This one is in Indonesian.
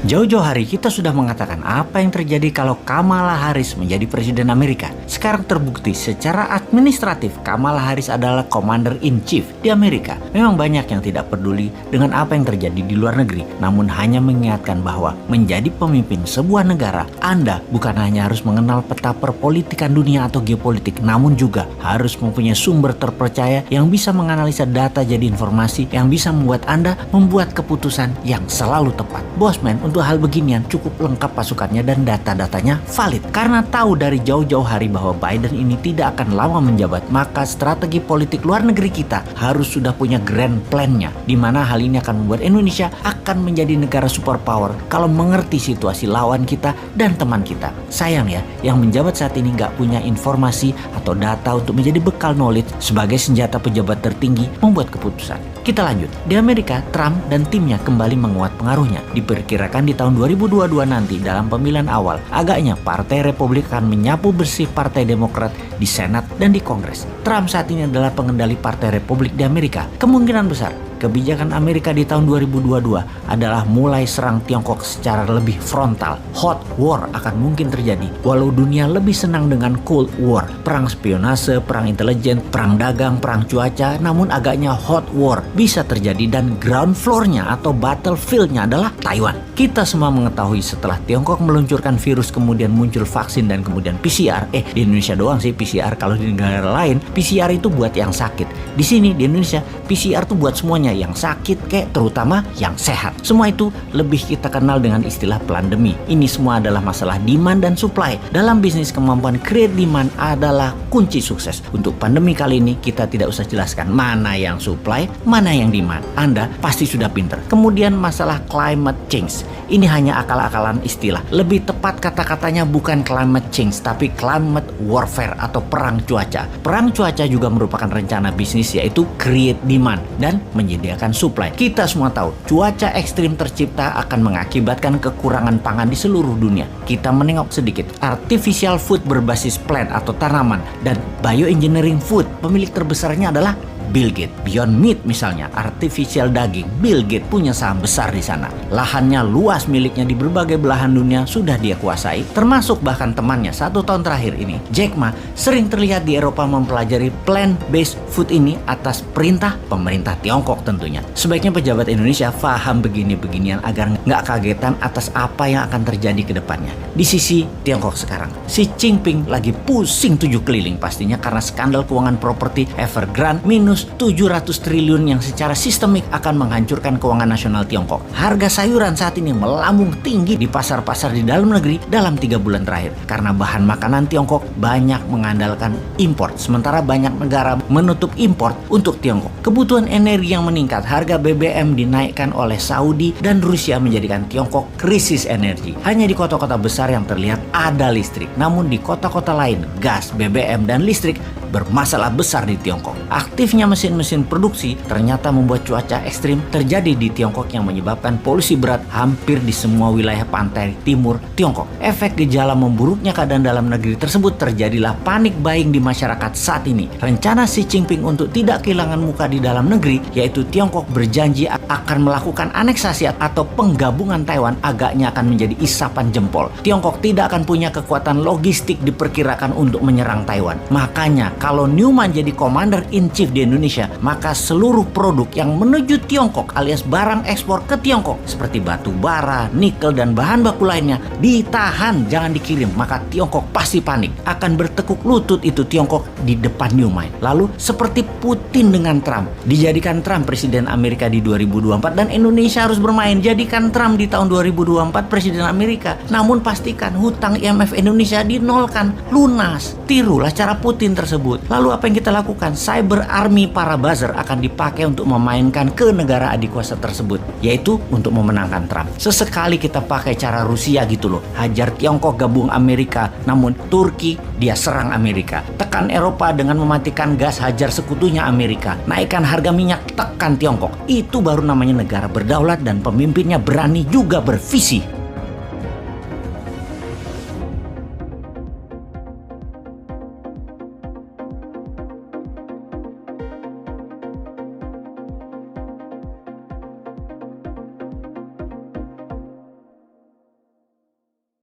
Jauh-jauh hari kita sudah mengatakan apa yang terjadi kalau Kamala Harris menjadi Presiden Amerika. Sekarang terbukti secara administratif Kamala Harris adalah Commander in Chief di Amerika. Memang banyak yang tidak peduli dengan apa yang terjadi di luar negeri, namun hanya mengingatkan bahwa menjadi pemimpin sebuah negara, Anda bukan hanya harus mengenal peta perpolitikan dunia atau geopolitik, namun juga harus mempunyai sumber terpercaya yang bisa menganalisa data jadi informasi yang bisa membuat Anda membuat keputusan yang selalu tepat. Bosman, untuk hal beginian cukup lengkap pasukannya dan data-datanya valid. Karena tahu dari jauh-jauh hari bahwa Biden ini tidak akan lama menjabat, maka strategi politik luar negeri kita harus sudah punya grand plan-nya, di mana hal ini akan membuat Indonesia akan menjadi negara superpower kalau mengerti situasi lawan kita dan teman kita. Sayang ya, yang menjabat saat ini nggak punya informasi atau data untuk menjadi bekal knowledge sebagai senjata pejabat tertinggi membuat keputusan. Kita lanjut. Di Amerika, Trump dan timnya kembali menguat pengaruhnya. Diperkirakan di tahun 2022 nanti dalam pemilihan awal, agaknya Partai Republik akan menyapu bersih Partai Demokrat di Senat dan di Kongres. Trump saat ini adalah pengendali Partai Republik di Amerika. Kemungkinan besar kebijakan Amerika di tahun 2022 adalah mulai serang Tiongkok secara lebih frontal. Hot war akan mungkin terjadi, walau dunia lebih senang dengan Cold War, perang spionase, perang intelijen, perang dagang, perang cuaca, namun agaknya hot war bisa terjadi dan ground floor-nya atau battlefield-nya adalah Taiwan. Kita semua mengetahui setelah Tiongkok meluncurkan virus kemudian muncul vaksin dan kemudian PCR, di Indonesia doang sih PCR, kalau di negara lain PCR itu buat yang sakit. Di sini di Indonesia PCR tuh buat semuanya, yang sakit terutama yang sehat. Semua itu lebih kita kenal dengan istilah pandemi. Ini semua adalah masalah demand dan supply. Dalam bisnis, kemampuan create demand adalah kunci sukses. Untuk pandemi kali ini kita tidak usah jelaskan mana yang supply, mana yang demand. Anda pasti sudah pinter. Kemudian masalah climate change. Ini hanya akal-akalan istilah. Lebih tepat kata-katanya bukan climate change, tapi climate warfare atau perang cuaca. Perang cuaca juga merupakan rencana bisnis, yaitu create demand dan menyediakan supply. Kita semua tahu cuaca ekstrim tercipta akan mengakibatkan kekurangan pangan di seluruh dunia. Kita menengok sedikit. Artificial food berbasis plant atau tanaman dan bioengineering food, pemilik terbesarnya adalah Bill Gates. Beyond Meat misalnya, artificial daging, Bill Gates punya saham besar di sana. Lahannya luas miliknya di berbagai belahan dunia sudah dia kuasai, termasuk bahkan temannya 1 tahun terakhir ini, Jack Ma, sering terlihat di Eropa mempelajari plant-based food ini atas perintah pemerintah Tiongkok tentunya. Sebaiknya pejabat Indonesia paham begini-beginian agar nggak kagetan atas apa yang akan terjadi ke depannya. Di sisi Tiongkok sekarang, Xi Jinping lagi pusing 7 keliling pastinya karena skandal keuangan properti Evergrande minus 700 triliun yang secara sistemik akan menghancurkan keuangan nasional Tiongkok. Harga sayuran saat ini melambung tinggi di pasar-pasar di dalam negeri dalam 3 bulan terakhir karena bahan makanan Tiongkok banyak mengandalkan impor, sementara banyak negara menutup impor untuk Tiongkok. Kebutuhan energi yang meningkat, harga BBM dinaikkan oleh Saudi dan Rusia menjadikan Tiongkok krisis energi. Hanya di kota-kota besar yang terlihat ada listrik, namun di kota-kota lain gas, BBM dan listrik bermasalah besar di Tiongkok. Aktifnya mesin-mesin produksi ternyata membuat cuaca ekstrim terjadi di Tiongkok yang menyebabkan polusi berat hampir di semua wilayah pantai timur Tiongkok. Efek gejala memburuknya keadaan dalam negeri tersebut terjadilah panik buying di masyarakat saat ini. Rencana Xi Jinping untuk tidak kehilangan muka di dalam negeri, yaitu Tiongkok berjanji akan melakukan aneksasi atau penggabungan Taiwan, agaknya akan menjadi isapan jempol. Tiongkok tidak akan punya kekuatan logistik diperkirakan untuk menyerang Taiwan. Makanya kalau Newman jadi Commander in Chief di Indonesia, maka seluruh produk yang menuju Tiongkok alias barang ekspor ke Tiongkok seperti batu bara, nikel dan bahan baku lainnya ditahan, jangan dikirim. Maka Tiongkok pasti panik, akan bertekuk lutut itu Tiongkok di depan Newman. Lalu seperti Putin dengan Trump, dijadikan Trump presiden Amerika di 2024 dan Indonesia harus bermain. Jadikan Trump di tahun 2024 presiden Amerika, namun pastikan hutang IMF Indonesia dinolkan, lunas. Tirulah cara Putin tersebut. Lalu apa yang kita lakukan? Cyber army para buzzer akan dipakai untuk memainkan ke negara adik kuasa tersebut, yaitu untuk memenangkan Trump. Sesekali kita pakai cara Rusia gitu loh, hajar Tiongkok gabung Amerika, namun Turki dia serang Amerika. Tekan Eropa dengan mematikan gas, hajar sekutunya Amerika. Naikkan harga minyak, tekan Tiongkok. Itu baru namanya negara berdaulat dan pemimpinnya berani juga bervisi.